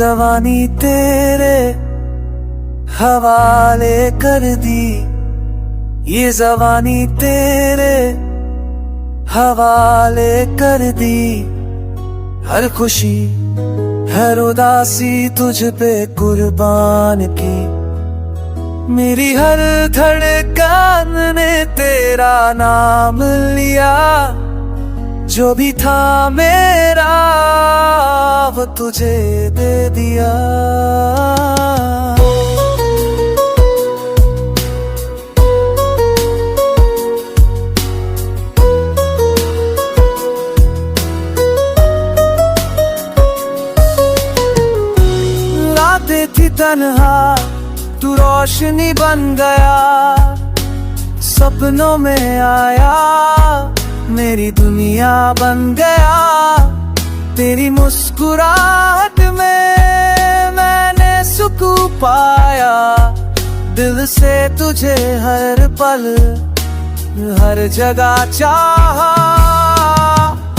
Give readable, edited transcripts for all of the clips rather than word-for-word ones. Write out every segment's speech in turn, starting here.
जवानी तेरे हवाले कर दी, ये जवानी तेरे हवाले कर दी। हर खुशी हर उदासी तुझ पे कुर्बान की, मेरी हर धड़कन ने तेरा नाम लिया। जो भी था मेरा वो तुझे दे दिया। रातें थी तन्हा तू रोशनी बन गया, सपनों में आया मेरी दुनिया बन गया। तेरी मुस्कुराहट में मैंने सुकून पाया, दिल से तुझे हर पल हर जगह चाहा।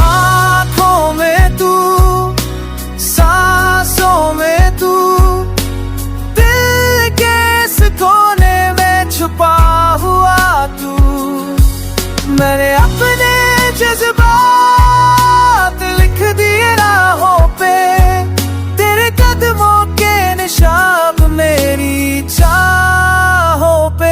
आँखों में तू, सांसों में तू, दिल के इस कोने में छुपा हुआ तू। मैंने अपने जज्बात लिख दिए राहों पे, तेरे कदमों के निशान मेरी चाहों पे।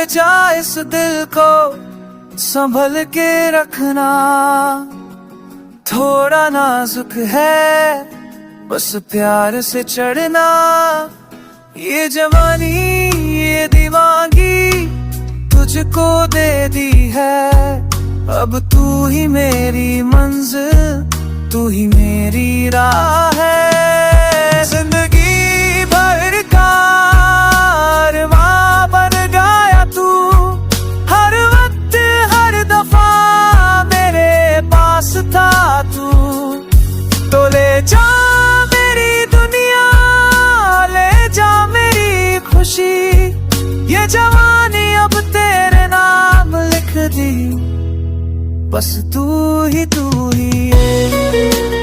जा इस दिल को संभल के रखना, थोड़ा नाजुक है बस प्यार से चढ़ना। ये जवानी ये दीवानगी तुझको दे दी है, अब तू ही मेरी मंजिल तू ही मेरी राह है। जिंदगी भर का अरमां बन गया तू, हर वक्त हर दफा मेरे पास था तू। तो ले जा मेरी दुनिया, ले जा मेरी खुशी, ये जवानी अब तेरे नाम लिख दी, बस तू ही है।